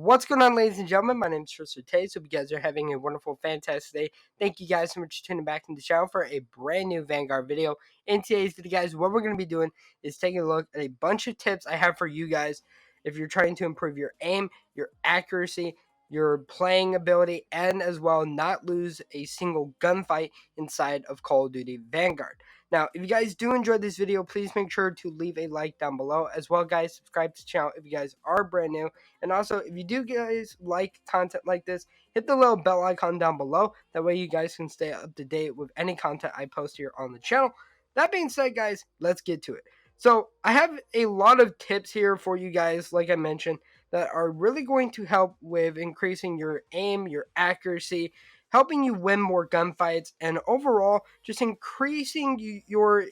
What's going on, ladies and gentlemen? My name is Tristin. TaZe. Hope you guys are having a wonderful, fantastic day. Thank you guys so much for tuning back into the channel for a brand new Vanguard video. In today's video, guys, what we're going to be doing is taking a look at a bunch of tips I have for you guys if you're trying to improve your aim, your accuracy, your playing ability, and as well not lose a single gunfight inside of Call of Duty Vanguard. Now, if you guys do enjoy this video, please make sure to leave a like down below. As well, guys, subscribe to the channel if you guys are brand new. And also, if you do guys like content like this, hit the little bell icon down below. That way you guys can stay up to date with any content I post here on the channel. That being said, guys, let's get to it. So, I have a lot of tips here for you guys, like I mentioned, that are really going to help with increasing your aim, your accuracy, helping you win more gunfights, and overall just increasing your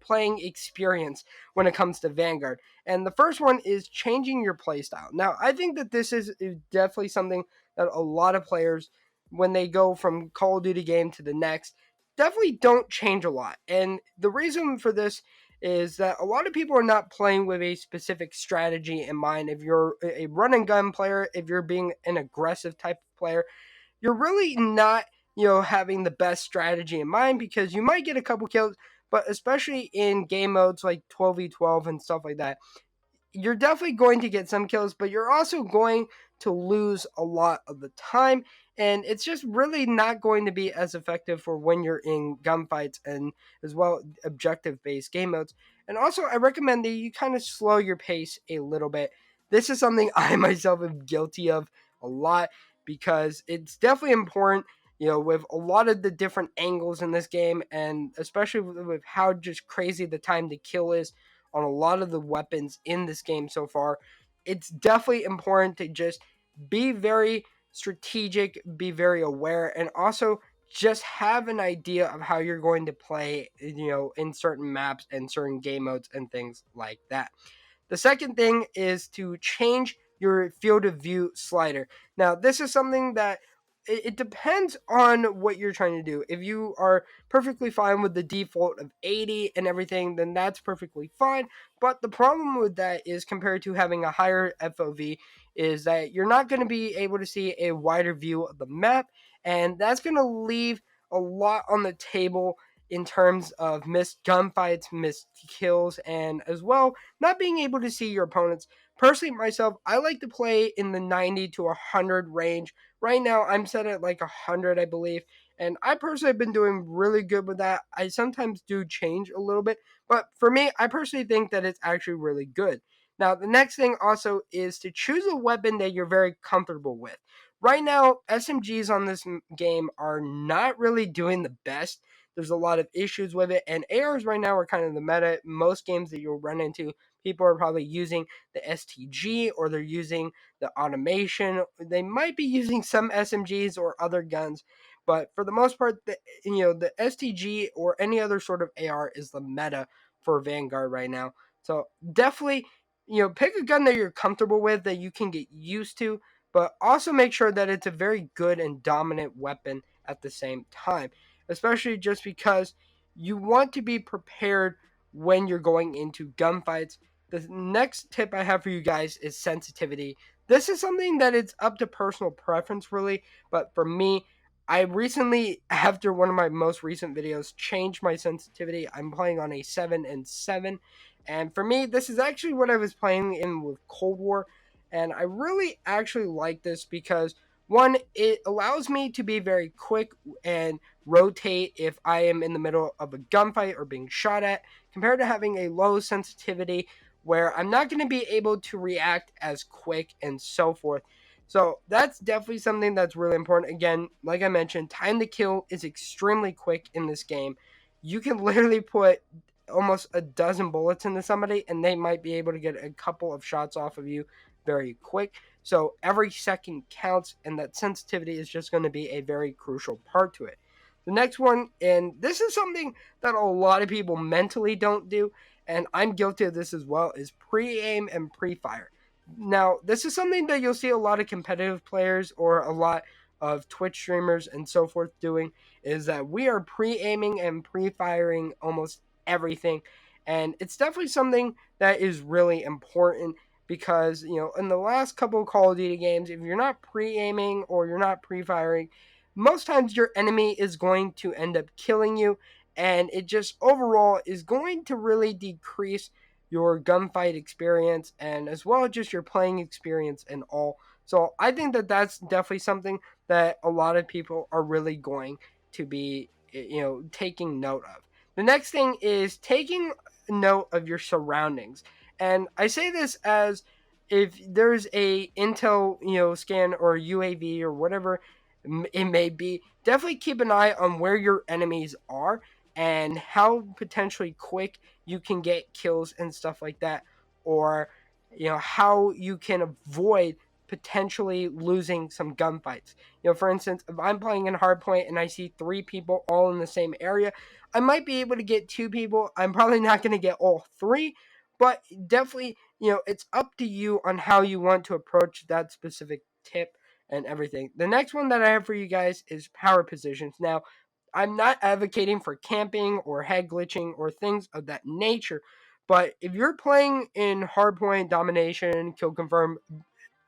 playing experience when it comes to Vanguard. And the first one is changing your playstyle. Now, I think that this is definitely something that a lot of players, when they go from Call of Duty game to the next, definitely don't change a lot. And the reason for this is that a lot of people are not playing with a specific strategy in mind. If you're a run and gun player, if you're being an aggressive type of player, you're really not, having the best strategy in mind, because you might get a couple kills, but especially in game modes like 12v12 and stuff like that, you're definitely going to get some kills, but you're also going to lose a lot of the time, and it's just really not going to be as effective for when you're in gunfights and as well objective-based game modes. And also, I recommend that you kind of slow your pace a little bit. This is something I myself am guilty of a lot, because it's definitely important, with a lot of the different angles in this game, and especially with how just crazy the time to kill is on a lot of the weapons in this game so far. It's definitely important to just be very strategic, be very aware, and also just have an idea of how you're going to play, in certain maps and certain game modes and things like that. The second thing is to change your field of view slider. Now, this is something that it depends on what you're trying to do. If you are perfectly fine with the default of 80 and everything, then that's perfectly fine. But the problem with that is, compared to having a higher FOV, is that you're not going to be able to see a wider view of the map, and that's going to leave a lot on the table in terms of missed gunfights, missed kills, and as well not being able to see your opponents. Personally, myself, I like to play in the 90 to 100 range. Right now, I'm set at like 100, I believe, and I personally have been doing really good with that. I sometimes do change a little bit, but for me, I personally think that it's actually really good. Now, the next thing also is to choose a weapon that you're very comfortable with. Right now, SMGs on this game are not really doing the best. There's a lot of issues with it, and ARs right now are kind of the meta. Most games that you'll run into, people are probably using the STG, or they're using the automation. They might be using some SMGs or other guns, but for the most part, the STG or any other sort of AR is the meta for Vanguard right now. So definitely, pick a gun that you're comfortable with, that you can get used to, but also make sure that it's a very good and dominant weapon at the same time, especially just because you want to be prepared when you're going into gunfights. The next tip I have for you guys is sensitivity. This is something that it's up to personal preference, really, but for me, I recently, after one of my most recent videos, changed my sensitivity. I'm playing on a 7 and 7, and for me, this is actually what I was playing in with Cold War, and I really actually like this because, one, it allows me to be very quick and rotate if I am in the middle of a gunfight or being shot at, compared to having a low sensitivity where I'm not going to be able to react as quick and so forth. So that's definitely something that's really important. Again, like I mentioned, time to kill is extremely quick in this game. You can literally put almost a dozen bullets into somebody, and they might be able to get a couple of shots off of you very quick. So every second counts, and that sensitivity is just going to be a very crucial part to it. The next one, and this is something that a lot of people mentally don't do, and I'm guilty of this as well, is pre-aim and pre-fire. Now, this is something that you'll see a lot of competitive players or a lot of Twitch streamers and so forth doing, is that we are pre-aiming and pre-firing almost everything, and it's definitely something that is really important. because, in the last couple of Call of Duty games, if you're not pre-aiming or you're not pre-firing, most times your enemy is going to end up killing you, and it just overall is going to really decrease your gunfight experience and as well as just your playing experience and all. So I think that that's definitely something that a lot of people are really going to be, taking note of. The next thing is taking note of your surroundings. And I say this as if there's a intel, scan or UAV or whatever it may be, definitely keep an eye on where your enemies are and how potentially quick you can get kills and stuff like that, or how you can avoid potentially losing some gunfights. For instance, if I'm playing in hardpoint and I see 3 people all in the same area, I might be able to get 2 people. I'm probably not going to get all 3, but definitely, it's up to you on how you want to approach that specific tip and everything. The next one that I have for you guys is power positions. Now, I'm not advocating for camping or head glitching or things of that nature, but if you're playing in hardpoint, domination, kill confirm,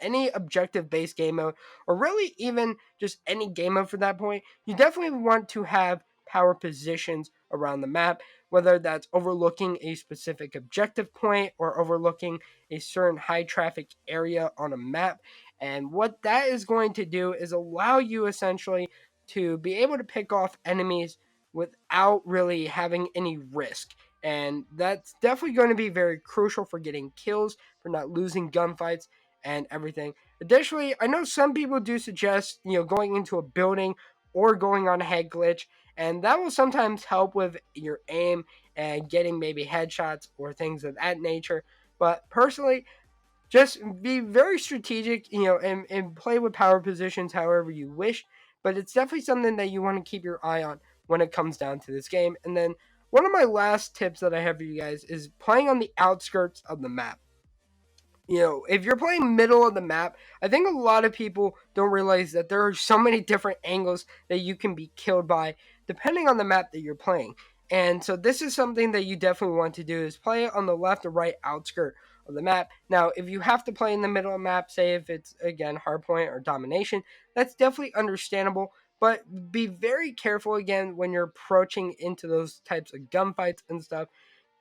any objective based game mode, or really even just any game mode for that point, you definitely want to have power positions around the map, whether that's overlooking a specific objective point or overlooking a certain high traffic area on a map. And what that is going to do is allow you essentially to be able to pick off enemies without really having any risk. And that's definitely going to be very crucial for getting kills, for not losing gunfights and everything. Additionally, I know some people do suggest, going into a building or going on a head glitch, and that will sometimes help with your aim and getting maybe headshots or things of that nature. But personally, just be very strategic, and play with power positions however you wish. But it's definitely something that you want to keep your eye on when it comes down to this game. And then one of my last tips that I have for you guys is playing on the outskirts of the map. If you're playing middle of the map, I think a lot of people don't realize that there are so many different angles that you can be killed by depending on the map that you're playing. And so this is something that you definitely want to do is play on the left or right outskirt of the map. Now, if you have to play in the middle of the map, say if it's again hardpoint or domination, that's definitely understandable. But be very careful again when you're approaching into those types of gunfights and stuff,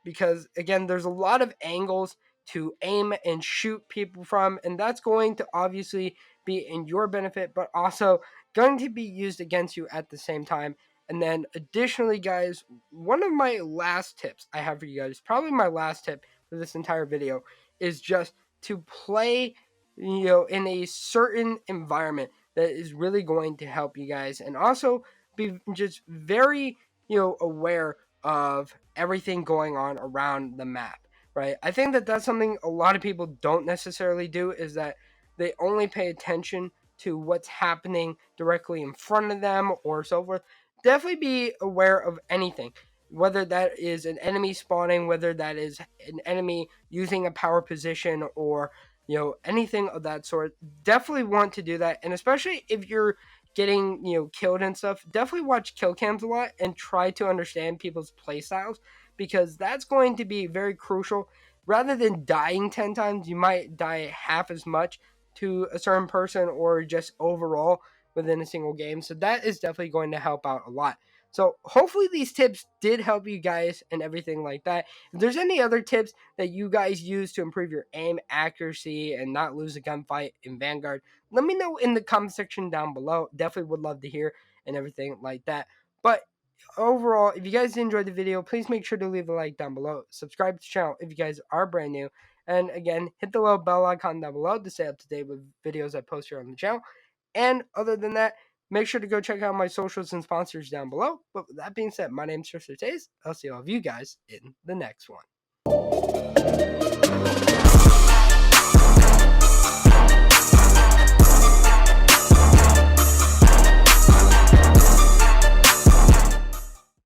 because again, there's a lot of angles to aim and shoot people from, and that's going to obviously be in your benefit, but also going to be used against you at the same time. And then additionally, guys, one of my last tips I have for you guys, probably my last tip for this entire video, is just to play, in a certain environment that is really going to help you guys, and also be just very, aware of everything going on around the map, right? I think that that's something a lot of people don't necessarily do, is that they only pay attention to what's happening directly in front of them or so forth. Definitely be aware of anything, whether that is an enemy spawning, whether that is an enemy using a power position, or anything of that sort. Definitely want to do that, and especially if you're getting killed and stuff, definitely watch kill cams a lot and try to understand people's playstyles, because that's going to be very crucial. Rather than dying 10 times, you might die half as much to a certain person or just overall within a single game. So that is definitely going to help out a lot. So hopefully these tips did help you guys and everything like that. If there's any other tips that you guys use to improve your aim accuracy and not lose a gunfight in Vanguard, let me know in the comment section down below. Definitely would love to hear and everything like that. But overall, if you guys enjoyed the video, please make sure to leave a like down below. Subscribe to the channel if you guys are brand new. And again, hit the little bell icon down below to stay up to date with videos I post here on the channel. And other than that, make sure to go check out my socials and sponsors down below. But with that being said, my name's Tristin. I'll see all of you guys in the next one.